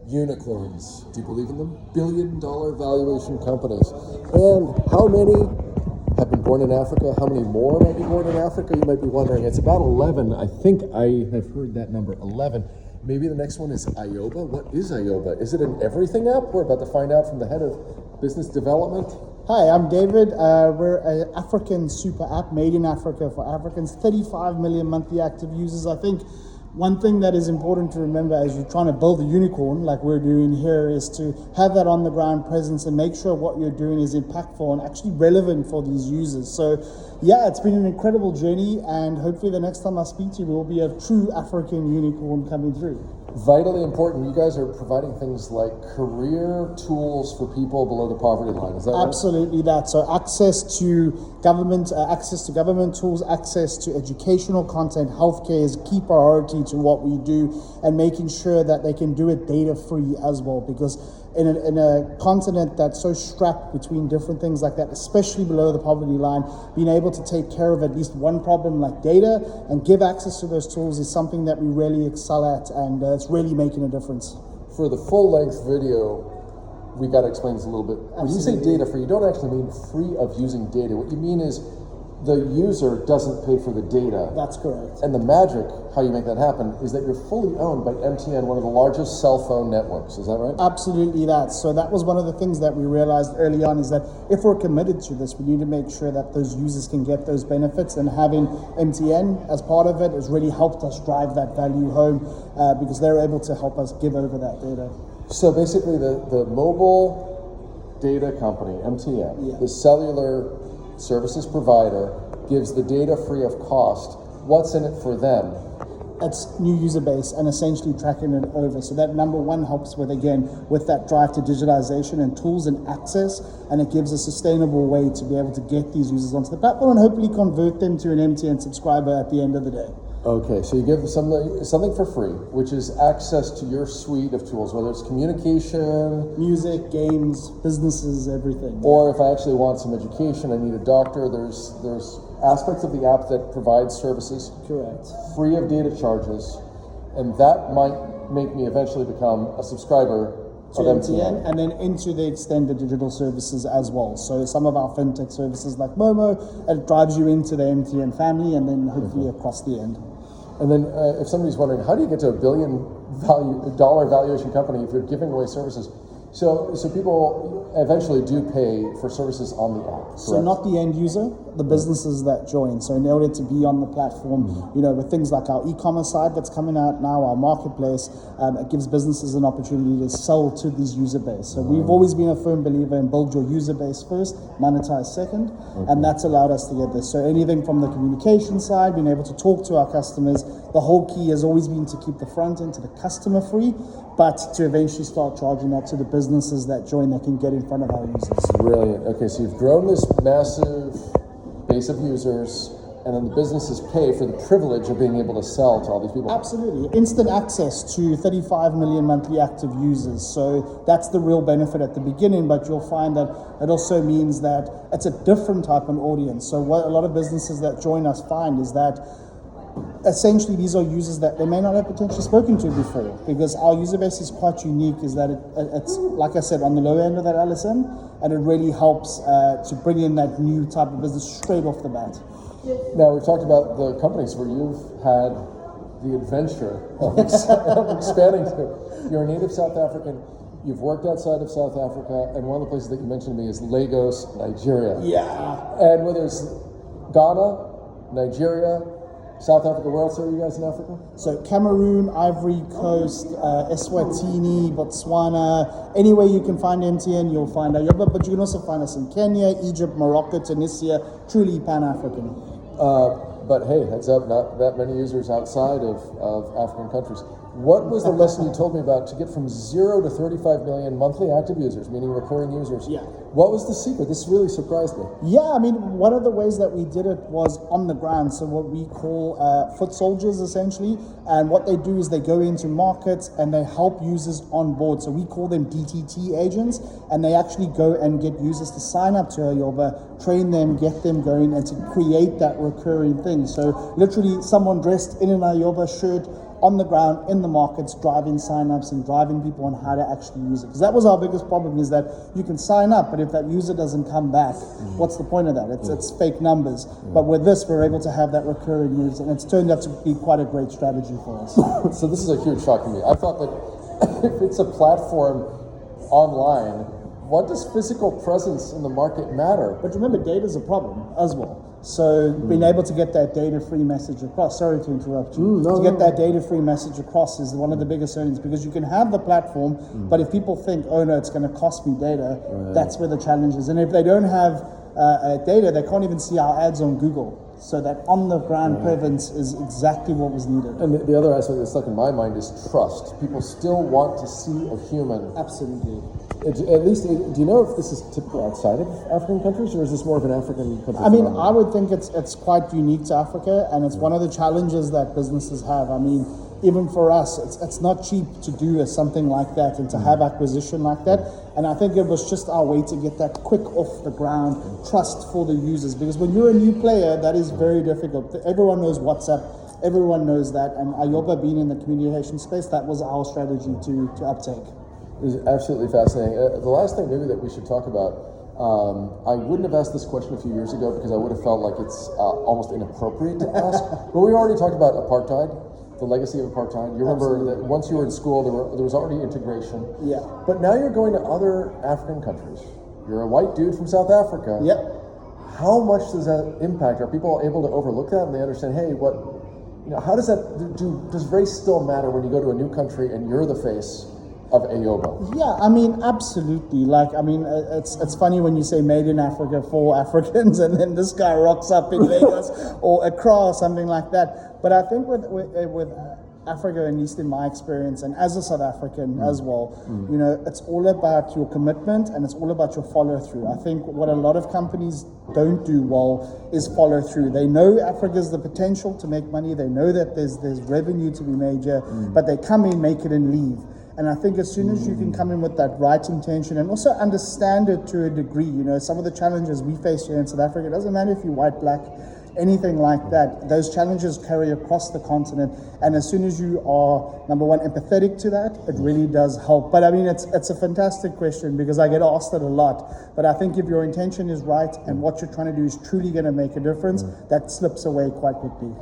Unicorns. Do you believe in them? Billion-dollar valuation companies. And how many have been born in Africa? How many more might be born in Africa? You might be wondering. It's about 11. I think I have heard that number, 11. Maybe the next one is AYOBA. What is AYOBA? Is it an everything app? We're about to find out from the head of business development. Hi, I'm David. We're an African super app made in Africa for Africans. 35 million monthly active users. I think one thing that is important to remember as you're trying to build a unicorn like we're doing here is to have that on the ground presence and make sure what you're doing is impactful and actually relevant for these users. So yeah, it's been an incredible journey, and hopefully the next time I speak to you, we'll be a true African unicorn coming through. Vitally important. You guys are providing things like career tools for people below the poverty line. Is that right? Absolutely that. So access to government tools, access to educational content. Healthcare is a key priority to what we do, and making sure that they can do it data free as well, because in a continent that's so strapped between different things like that, especially below the poverty line, being able to take care of at least one problem like data and give access to those tools is something that we really excel at, and it's really making a difference. For the full-length video, we got to explain this a little bit. When you say data free, you don't actually mean free of using data. What you mean is the user doesn't pay for the data. That's correct. And the magic, how you make that happen, is that you're fully owned by MTN, one of the largest cell phone networks. Is that right? Absolutely that. So that was one of the things that we realized early on, is that if we're committed to this, we need to make sure that those users can get those benefits, and having MTN as part of it has really helped us drive that value home, because they're able to help us give over that data. So basically the mobile data company, MTN, the cellular services provider, gives the data free of cost. What's in it for them? It's new user base and essentially tracking it over. So that number one helps with that drive to digitalization and tools and access, and it gives a sustainable way to be able to get these users onto the platform and hopefully convert them to an MTN subscriber at the end of the day. Okay, so you give them something for free, which is access to your suite of tools, whether it's communication, music, games, businesses, everything. Or if I actually want some education, I need a doctor, there's aspects of the app that provide services. Correct. Free of data charges, and that might make me eventually become a subscriber to MTN, and then into the extended digital services as well. So some of our fintech services like Momo, it drives you into the MTN family, and then hopefully across the end. And then if somebody's wondering, how do you get to a billion-dollar valuation company if you're giving away services? So people eventually do pay for services on the app, correct? So not the end user, the businesses that join. So in order to be on the platform, with things like our e-commerce side that's coming out now, our marketplace, it gives businesses an opportunity to sell to this user base. So we've always been a firm believer in build your user base first, monetize second, and that's allowed us to get this. So anything from the communication side, being able to talk to our customers, the whole key has always been to keep the front end to the customer free, but to eventually start charging that to the businesses that join that can get in front of our users. Brilliant. Okay, so you've grown this massive base of users, and then the businesses pay for the privilege of being able to sell to all these people. Absolutely. Instant access to 35 million monthly active users. So that's the real benefit at the beginning, but you'll find that it also means that it's a different type of audience. So what a lot of businesses that join us find is that essentially these are users that they may not have potentially spoken to before, because our user base is quite unique, is that it's like I said, on the low end of that LSM, and it really helps to bring in that new type of business straight off the bat. Now, we've talked about the companies where you've had the adventure of expanding to. You're a native South African, you've worked outside of South Africa, and one of the places that you mentioned to me is Lagos, Nigeria. Yeah. And whether it's Ghana, Nigeria, South Africa, where else are you guys in Africa? So Cameroon, Ivory Coast, Eswatini, Botswana, anywhere you can find MTN, you'll find AYOBA, but you can also find us in Kenya, Egypt, Morocco, Tunisia, truly Pan-African. But hey, heads up, not that many users outside of African countries. What was the lesson you told me about to get from 0 to 35 million monthly active users, meaning recurring users? Yeah. What was the secret? This really surprised me. Yeah, I mean, one of the ways that we did it was on the ground. So what we call foot soldiers, essentially. And what they do is they go into markets and they help users on board. So we call them DTT agents, and they actually go and get users to sign up to AYOBA, train them, get them going, and to create that recurring thing. So literally someone dressed in an AYOBA shirt on the ground, in the markets, driving signups and driving people on how to actually use it. Because that was our biggest problem, is that you can sign up, but if that user doesn't come back, what's the point of that? It's fake numbers. But with this, we're able to have that recurring use, and it's turned out to be quite a great strategy for us. So this is a huge shock to me. I thought that if it's a platform online, what does physical presence in the market matter? But remember, data is a problem as well. So being able to get that data-free message across, sorry to interrupt you, get that data-free message across is one of the biggest earnings, because you can have the platform, but if people think, oh no, it's going to cost me data, that's where the challenge is. And if they don't have data, they can't even see our ads on Google. So that on-the-ground presence is exactly what was needed. And the other aspect that's stuck in my mind is trust. People still want to see a human. Absolutely. At least, do you know if this is typical outside of African countries, or is this more of an African country? I mean, I would think it's quite unique to Africa, and it's one of the challenges that businesses have. I mean, even for us, it's not cheap to do something like that and to have acquisition like that. And I think it was just our way to get that quick off the ground trust for the users, because when you're a new player, that is very difficult. Everyone knows WhatsApp, everyone knows that, and AYOBA being in the communication space, that was our strategy to uptake. It is absolutely fascinating. The last thing maybe that we should talk about, I wouldn't have asked this question a few years ago because I would have felt like it's almost inappropriate to ask, but we already talked about apartheid, the legacy of apartheid. You remember that once you were in school, there was already integration. Yeah. But now you're going to other African countries. You're a white dude from South Africa. Yep. How much does that impact? Are people able to overlook that and they understand, hey, how does that, does race still matter when you go to a new country and you're the face of AYOBA? Yeah, I mean, absolutely. It's funny when you say made in Africa for Africans, and then this guy rocks up in Lagos or Accra or something like that. But I think with Africa, at least in my experience, and as a South African as well, it's all about your commitment and it's all about your follow through. I think what a lot of companies don't do well is follow through. They know Africa's the potential to make money. They know that there's revenue to be made here, but they come in, make it, and leave. And I think as soon as you can come in with that right intention and also understand it to a degree, some of the challenges we face here in South Africa, it doesn't matter if you're white, black, anything like that, those challenges carry across the continent. And as soon as you are, number one, empathetic to that, it really does help. But I mean, it's a fantastic question because I get asked it a lot. But I think if your intention is right and what you're trying to do is truly going to make a difference, that slips away quite quickly.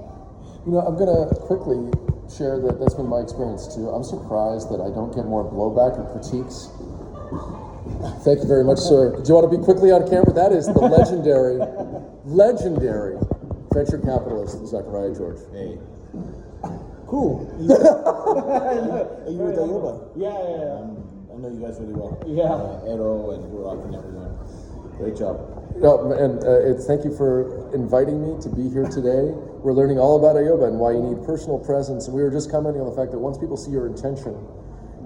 I'm going to quickly share that that's been my experience too. I'm surprised that I don't get more blowback or critiques. Thank you very much, sir. Do you want to be quickly on camera? That is the legendary venture capitalist, Zachariah George. Hey. Cool. Are you with AYOBA? Yeah. I know you guys really well. Yeah. Edo and Burak and everyone. Great job. No, and thank you for inviting me to be here today. We're learning all about AYOBA and why you need personal presence. And we were just commenting on the fact that once people see your intention,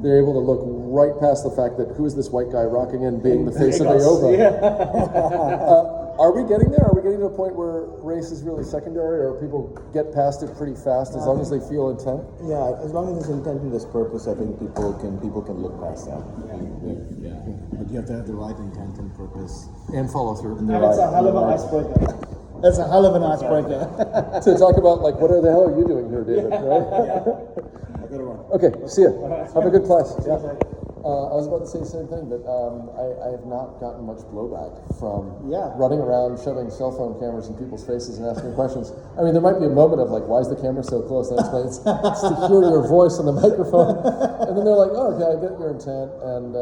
they're able to look right past the fact that who is this white guy rocking in being the face of AYOBA. Yeah. Are we getting there? Are we getting to a point where race is really secondary, or people get past it pretty fast as long as they feel intent? Yeah, as long as there's intent and there's purpose, I think people can look past that. Yeah. But you have to have the right intent and purpose. And follow through. And it's a hell of an icebreaker. It's a hell of an icebreaker. To talk about, what the hell are you doing here, David, right? I gotta run. Okay, see ya. Have a good class. Yeah. I was about to say the same thing, but I have not gotten much blowback from running around, shoving cell phone cameras in people's faces and asking questions. I mean, there might be a moment of why is the camera so close? And I explain it's to hear your voice on the microphone. And then they're like, oh, okay, I get your intent. And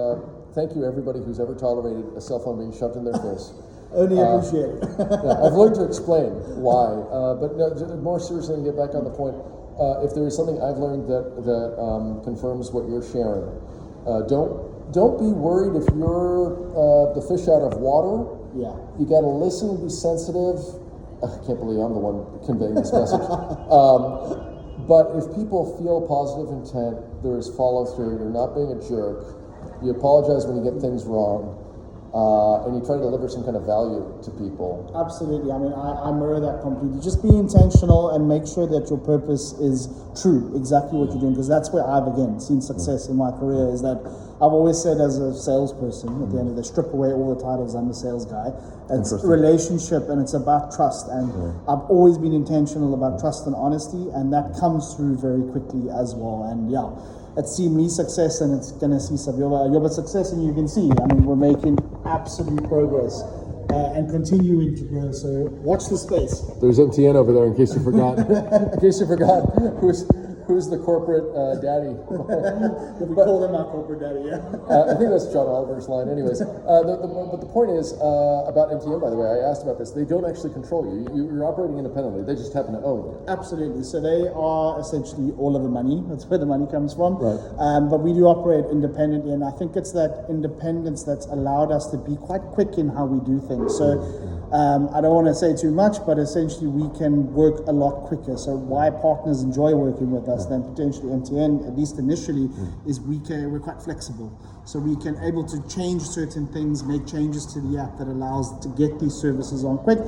thank you, everybody who's ever tolerated a cell phone being shoved in their face. Only appreciate it. I've learned to explain why. But no, more seriously, and get back on the point, if there is something I've learned that confirms what you're sharing, don't be worried if you're the fish out of water. Yeah. You got to listen and be sensitive. I can't believe I'm the one conveying this message. But if people feel positive intent, there is follow through. You're not being a jerk. You apologize when you get things wrong. and you try to deliver some kind of value to people. Absolutely. I mean, I mirror that completely. Just be intentional and make sure that your purpose is true, exactly what you're doing, because that's where I've, again, seen success in my career, is that I've always said as a salesperson, at the end of the strip away all the titles, I'm a sales guy. It's a relationship and it's about trust. And I've always been intentional about trust and honesty, and that comes through very quickly as well. And yeah, it's seen me success, and it's going to see some AYOBA success, and you can see, I mean, we're making absolute progress and continuing to grow. So watch the space. There's MTN over there, in case you forgot. In case you forgot, who's the corporate daddy? We call them our corporate daddy, yeah. I think that's John Oliver's line. Anyways, but the point is about MTN, by the way, I asked about this. They don't actually control you. You're operating independently. They just happen to own you. Absolutely. So they are essentially all of the money. That's where the money comes from. Right. But we do operate independently, and I think it's that independence that's allowed us to be quite quick in how we do things. So I don't want to say too much, but essentially we can work a lot quicker. So why partners enjoy working with us than potentially MTN, at least initially, is we're quite flexible. So we can able to change certain things, make changes to the app that allows to get these services on quick.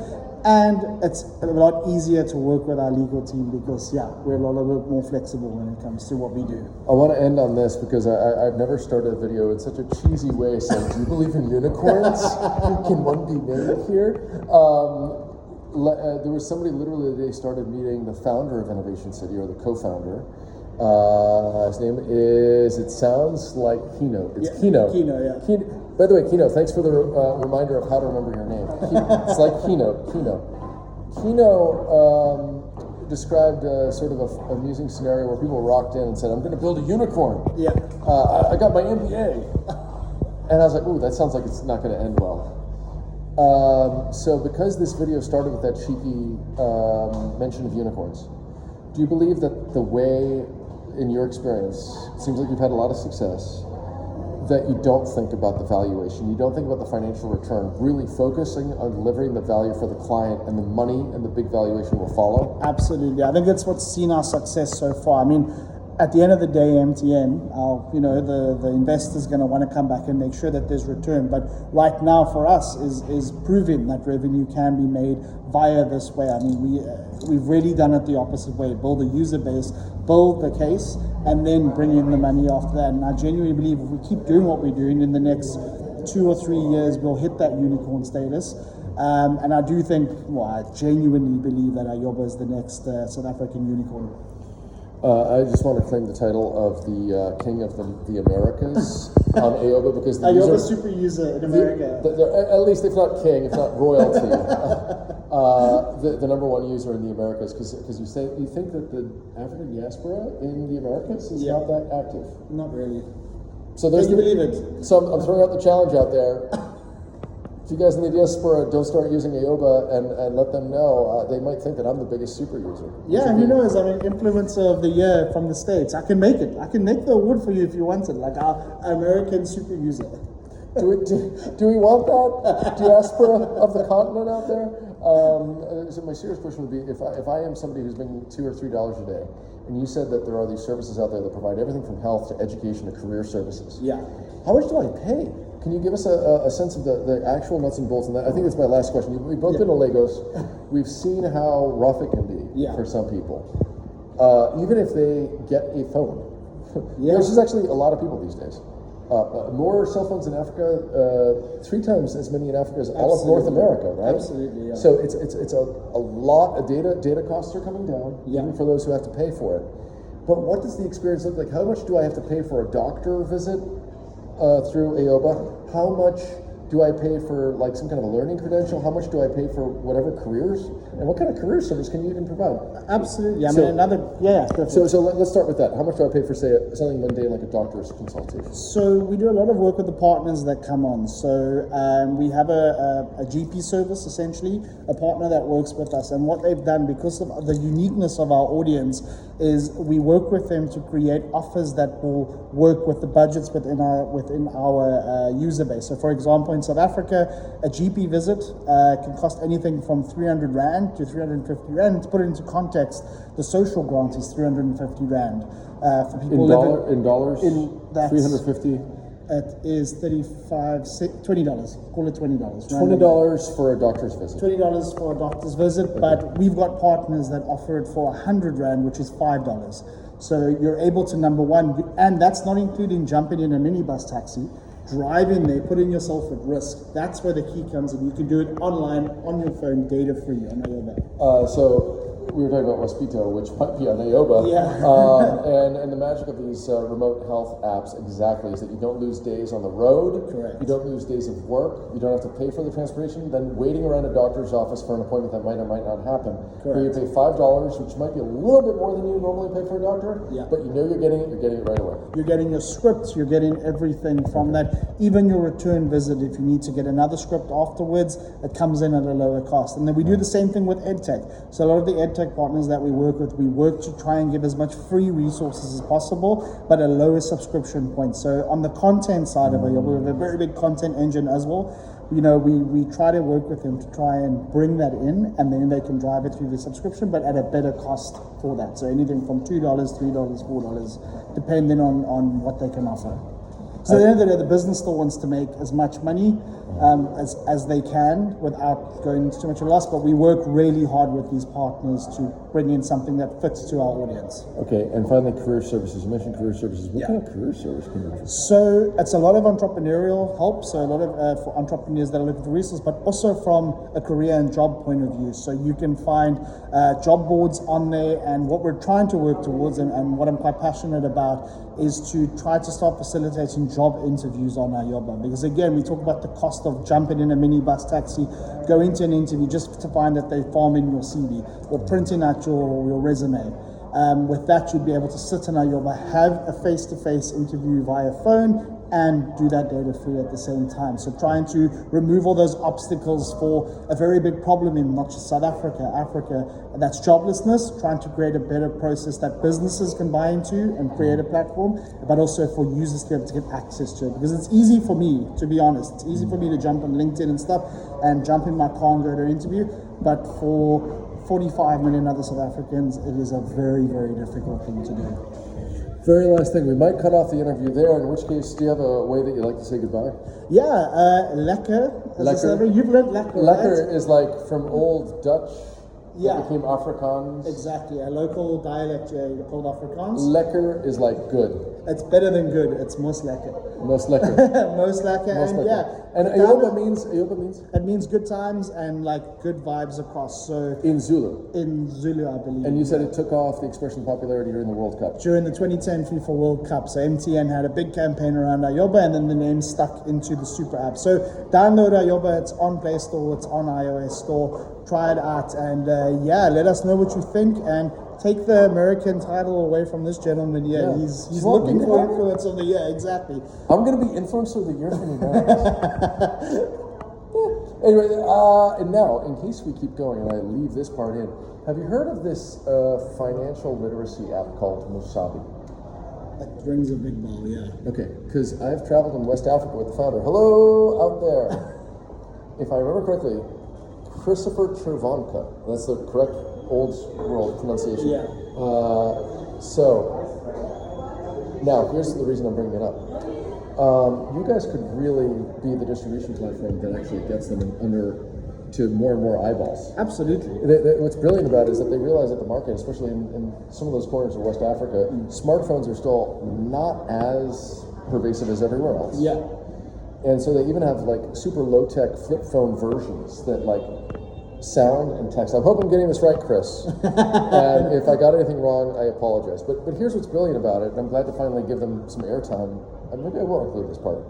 And it's a lot easier to work with our legal team because, we're a lot more flexible when it comes to what we do. I want to end on this because I've never started a video in such a cheesy way saying, do you believe in unicorns? Can one be made here? There was somebody literally the day started meeting the founder of Innovation City, or the co-founder. His name is, it sounds like Kino. It's Kino. Kino, yeah. By the way, Kino, thanks for the reminder of how to remember your name. It's like Kino. Kino described sort of an amusing scenario where people rocked in and said, I'm going to build a unicorn. Yeah. I got my MBA. And I was like, ooh, that sounds like it's not going to end well. So because this video started with that cheeky mention of unicorns, do you believe that the way, in your experience, it seems like you've had a lot of success, that you don't think about the valuation, you don't think about the financial return, really focusing on delivering the value for the client, and the money and the big valuation will follow? Absolutely. I think that's what's seen our success so far. I mean, at the end of the day, MTN, the investor's going to want to come back and make sure that there's return. But right now, for us, is proving that revenue can be made via this way. I mean, we've really done it the opposite way: build a user base, build the case, and then bring in the money after that. And I genuinely believe if we keep doing what we're doing, in the next 2 or 3 years, we'll hit that unicorn status. And I do think, I genuinely believe that AYOBA is the next South African unicorn. I just want to claim the title of the King of the Americas on AYOBA, because the AYOBA super user in America. At least, if not king, if not royalty, the number one user in the Americas, because you think that the African diaspora in the Americas is not that active. Not really. So there's Can you believe it? So I'm throwing out the challenge out there. If you guys in the diaspora don't start using AYOBA and let them know, they might think that I'm the biggest super user. Yeah, who knows? I mean, influencer of the year from the States. I can make it. I can make the award for you if you want it, like our American super user. Do we want that diaspora of the continent out there? So my serious question would be, if I am somebody who's making $2 or $3 a day, and you said that there are these services out there that provide everything from health to education to career services. Yeah. How much do I pay? Can you give us a sense of the actual nuts and bolts? And I think that's my last question. We've both been to Lagos. We've seen how rough it can be for some people, even if they get a phone. There's just actually a lot of people these days. More cell phones in Africa, 3 times as many in Africa as all of North America, right? Absolutely, yeah. So it's a lot of data costs are coming down, even for those who have to pay for it. But what does the experience look like? How much do I have to pay for a doctor visit through AYOBA? How much do I pay for like some kind of a learning credential? How much do I pay for whatever careers? And what kind of career service can you even provide? Absolutely. So let's start with that. How much do I pay for, say, something mundane like a doctor's consultation? So we do a lot of work with the partners that come on. So we have a GP service, essentially, a partner that works with us. And what they've done, because of the uniqueness of our audience, is we work with them to create offers that will work with the budgets within our user base. So for example, in South Africa, a GP visit can cost anything from 300 Rand to 350 Rand. To put it into context, the social grant is 350 Rand. For people in dollars? 350? It is $20. Call it $20. $20 for a doctor's visit. $20 for a doctor's visit, but we've got partners that offer it for 100 Rand, which is $5. So you're able to, number one, and that's not including jumping in a minibus taxi, drive in there, putting yourself at risk. That's where the key comes in. You can do it online, on your phone, data free on AYOBA. So we were talking about Mosquito, which might be on AYOBA. Yeah. And the magic of these remote health apps exactly is that you don't lose days on the road. Correct. You don't lose days of work. You don't have to pay for the transportation. Then waiting around a doctor's office for an appointment that might or might not happen. Correct. Where you pay $5, which might be a little bit more than you normally pay for a doctor. Yeah. But you know you're getting it right away. You're getting your scripts, you're getting everything from that. Even your return visit, if you need to get another script afterwards, it comes in at a lower cost. And then we do the same thing with EdTech. So a lot of the EdTech partners that we work with, we work to try and give as much free resources as possible, but a lower subscription point. So on the content side of it, we have a very big content engine as well. You know, we try to work with them to try and bring that in, and then they can drive it through the subscription, but at a better cost for that. So anything from $2, $3, $4, depending on what they can offer. So at the end of the day, the business still wants to make as much money as they can without going into too much of a loss, but we work really hard with these partners to bring in something that fits to our audience. Okay, and finally, career services. You mentioned career services. What kind of career service can you offer? So it's a lot of entrepreneurial help, so a lot of for entrepreneurs that are looking for resources, but also from a career and job point of view. So you can find job boards on there, and what we're trying to work towards, and what I'm quite passionate about, is to try to start facilitating job interviews on AYOBA. Because again, we talk about the cost of jumping in a minibus taxi, go into an interview just to find that they farm in your CV or printing out your resume. With that, you'd be able to sit in AYOBA, have a face-to-face interview via phone, and do that data free at the same time. So trying to remove all those obstacles for a very big problem in not just South Africa, Africa, and that's joblessness, trying to create a better process that businesses can buy into and create a platform, but also for users to be able to get access to it. Because it's easy for me, to be honest, it's easy for me to jump on LinkedIn and stuff and jump in my car and go to an interview, but for 45 million other South Africans, it is a very, very difficult thing to do. Very last thing, we might cut off the interview there, in which case, do you have a way that you like to say goodbye? Yeah, lekker. Lekker? You've learned lekker, Lekker right? is like from old Dutch Yeah. that became Afrikaans. Exactly, a local dialect called Afrikaans. Lekker is like good. It's better than good, it's most lekker. Most lekker. Most lekker, Most and lekker. yeah. And AYOBA means? It means good times and like good vibes across. So In Zulu. in Zulu, I believe. And you said it took off the expression popularity during the World Cup. During the 2010 FIFA World Cup. So MTN had a big campaign around AYOBA, and then the name stuck into the super app. So download AYOBA, it's on Play Store, it's on iOS Store. Try it out, and let us know what you think, and take the American title away from this gentleman. Yeah, he's Well, looking you for know. influence of the year, exactly. I'm going to be Influencer of the Year from you guys. Anyway, and now, in case we keep going and I leave this part in, have you heard of this financial literacy app called Musabi? That rings a big bell, yeah. Okay, because I've traveled in West Africa with the founder. Hello, out there. If I remember correctly, Christopher Trevonka. That's the correct old world pronunciation. Yeah. So, now here's the reason I'm bringing it up. You guys could really be the distribution platform that actually gets them to more and more eyeballs. Absolutely. What's brilliant about it is that they realize that the market, especially in some of those corners of West Africa, smartphones are still not as pervasive as everywhere else. Yeah. And so they even have like super low-tech flip phone versions that like sound and text. I hope I'm getting this right, Chris. And if I got anything wrong, I apologize. But here's what's brilliant about it, and I'm glad to finally give them some airtime. And maybe I will include this part.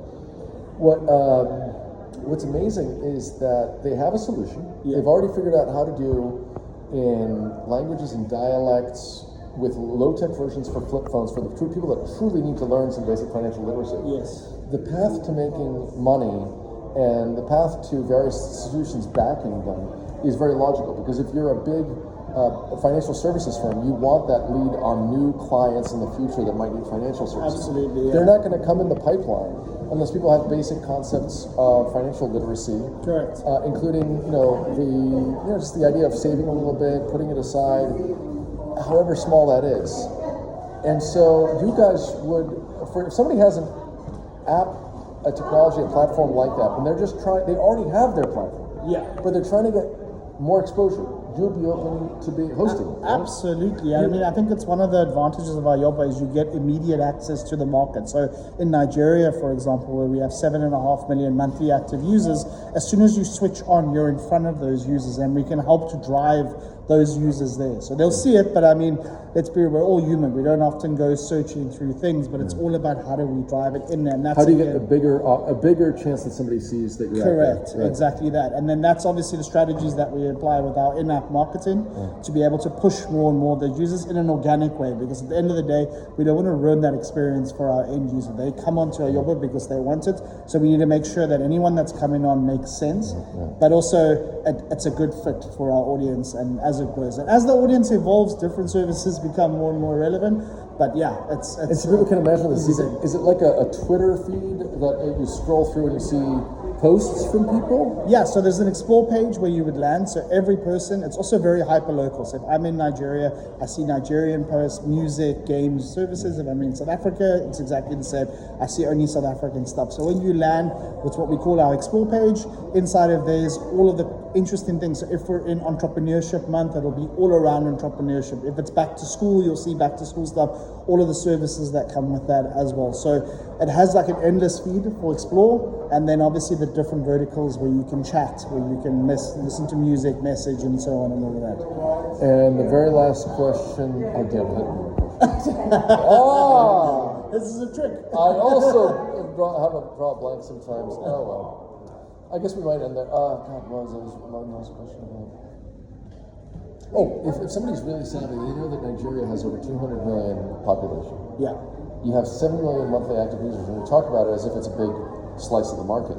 What's amazing is that they have a solution. Yeah. They've already figured out how to do in languages and dialects with low-tech versions for flip phones for the people that truly need to learn some basic financial literacy. Yes. The path to making money and the path to various institutions backing them is very logical, because if you're a big financial services firm, you want that lead on new clients in the future that might need financial services. Absolutely, yeah. They're not going to come in the pipeline unless people have basic concepts of financial literacy. Correct. Including, just the idea of saving a little bit, putting it aside, however small that is. And so you guys would, if somebody hasn't a technology, a platform like that, and they're just trying. They already have their platform. Yeah. But they're trying to get more exposure. You'll be open to be hosting. Right? Absolutely. I mean, I think it's one of the advantages of AYOBA is you get immediate access to the market. So in Nigeria, for example, where we have 7.5 million monthly active users, as soon as you switch on, you're in front of those users, and we can help to drive those users there. So they'll see it, but I mean, let's be real, we're all human. We don't often go searching through things, but it's all about how do we drive it in there. And that's how do you get a bigger chance that somebody sees that you're correct, out there? Right. exactly that. And then that's obviously the strategies that we apply with our in-app marketing to be able to push more and more of the users in an organic way, because at the end of the day, we don't want to ruin that experience for our end user. They come onto AYOBA because they want it, so we need to make sure that anyone that's coming on makes sense, but also it's a good fit for our audience and as it grows. And as the audience evolves, different services become more and more relevant. But yeah, it's and so people can imagine this. Is it like a Twitter feed that you scroll through and you see posts from people? Yeah, so there's an explore page where you would land. So every person, it's also very hyper local. So if I'm in Nigeria, I see Nigerian posts, music, games, services. If I'm in South Africa, it's exactly the same. I see only South African stuff. So when you land with what we call our explore page, inside of there's all of the interesting things. So if we're in entrepreneurship month, it'll be all around entrepreneurship. If it's back to school, you'll see back to school stuff, all of the services that come with that as well. So it has like an endless feed for explore, and then obviously the different verticals where you can chat, where you can listen to music, message, and so on and all of that. And the very last question, oh damn it. This is a trick. I also draw a blank sometimes. Oh well. I guess we might end there. God, what was my last question about? Oh, if somebody's really savvy, they know that Nigeria has over 200 million population. Yeah. You have 7 million monthly active users, and we talk about it as if it's a big slice of the market.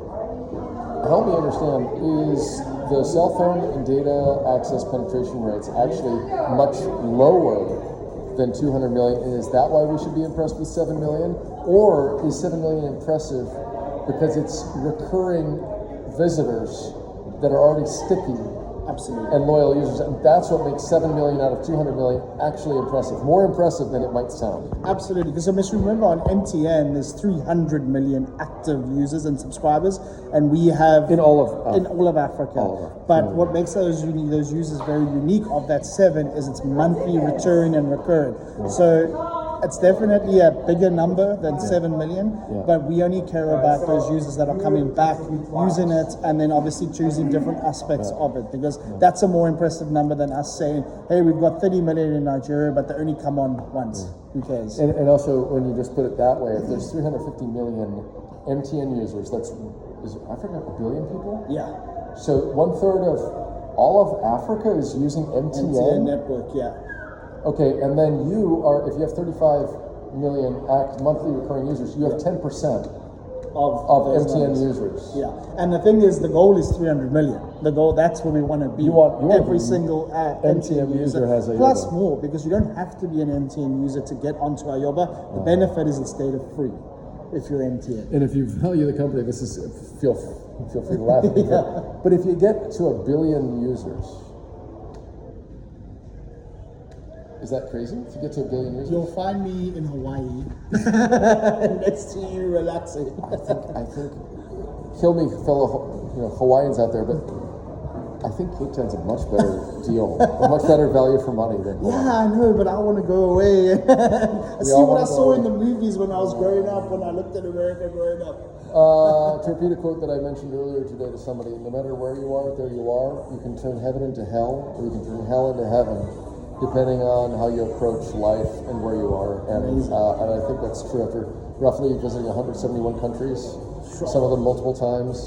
Help me understand, is the cell phone and data access penetration rates actually much lower than 200 million? And is that why we should be impressed with 7 million? Or is 7 million impressive because it's recurring visitors that are already sticky Absolutely. and loyal users, and that's what makes 7 million out of 200 million actually impressive, more impressive than it might sound. Absolutely, because I must remember on MTN there's 300 million active users and subscribers, and we have In all of Africa. All of Africa. But what makes those users very unique of that 7 is it's monthly return and recurring. So it's definitely a bigger number than 7 million, but we only care about those users that are coming back, using it, and then obviously choosing different aspects of it, because that's a more impressive number than us saying, hey, we've got 30 million in Nigeria, but they only come on once. Who cares? And also, when you just put it that way, if there's 350 million MTN users, is Africa a billion people? Yeah. So 1/3 of all of Africa is using MTN network, yeah. Okay, and then if you have 35 million monthly recurring users, you have 10% of those MTN numbers. users. Yeah, and the thing is, the goal is 300 million. The goal, that's where we want to be. You want every to be single MTN user has AYOBA. Plus more, because you don't have to be an MTN user to get onto AYOBA. The benefit is it's data free if you're MTN. And if you value the company, feel free to laugh. But if you get to 1 billion users, is that crazy? If you get to 1 billion users? You'll find me in Hawaii, next to you, relaxing. I think, kill me, fellow Hawaiians out there, but I think Cape Town's a much better deal, a much better value for money than Hawaii. Yeah, I know, but I want to go away. I see all what I wanna saw go in the movies when I was growing up, when I looked at America growing up. To repeat a quote that I mentioned earlier today to somebody, no matter where you are, there you are. You can turn heaven into hell, or you can turn hell into heaven, depending on how you approach life and where you are. And I think that's true after roughly visiting 171 countries, some of them multiple times.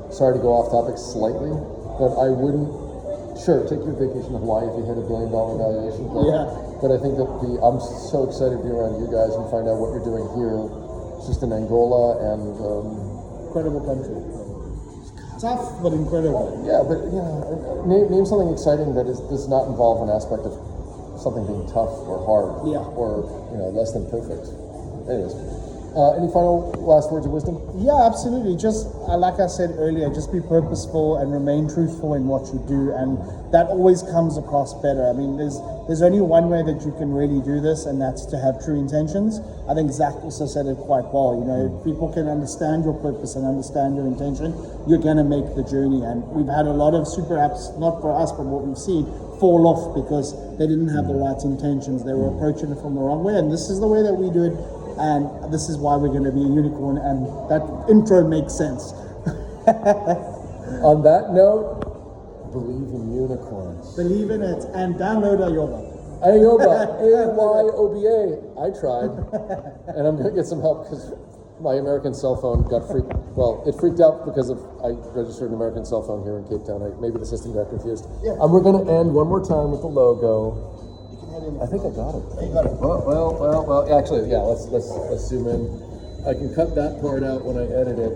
Sorry to go off topic slightly, but I wouldn't. Sure, take your vacation to Hawaii if you hit $1 billion valuation. But I think that I'm so excited to be around you guys and find out what you're doing here, just in Angola and. Incredible country. Tough, but incredible. Yeah, but name something exciting that does not involve an aspect of something being tough or hard, or less than perfect. Anyways, any final last words of wisdom? Yeah, absolutely. Just like I said earlier, just be purposeful and remain truthful in what you do, and that always comes across better. I mean, there's only one way that you can really do this, and that's to have true intentions. I think Zach also said it quite well. You know, if people can understand your purpose and understand your intention, you're going to make the journey. And we've had a lot of super apps, not for us, but what we've seen, fall off because they didn't have the right intentions. They were approaching it from the wrong way, and this is the way that we do it, and this is why we're going to be a unicorn, and that intro makes sense. On that note, believe in unicorns. Believe in it and download AYOBA. AYOBA, AYOBA. I tried, and I'm going to get some help because my American cell phone got freaked. Well, it freaked out because I registered an American cell phone here in Cape Town. Maybe the system got confused. Yeah. And we're going to end one more time with the logo. You can head in. I think I got it. You got it. Well. Actually, yeah. Let's zoom in. I can cut that part out when I edit it.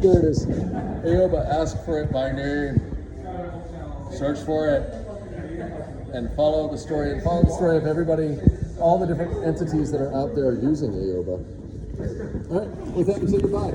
There it is. AYOBA, ask for it by name. Search for it. And follow the story. And follow the story of everybody, all the different entities that are out there using AYOBA. All right. With that, we say goodbye.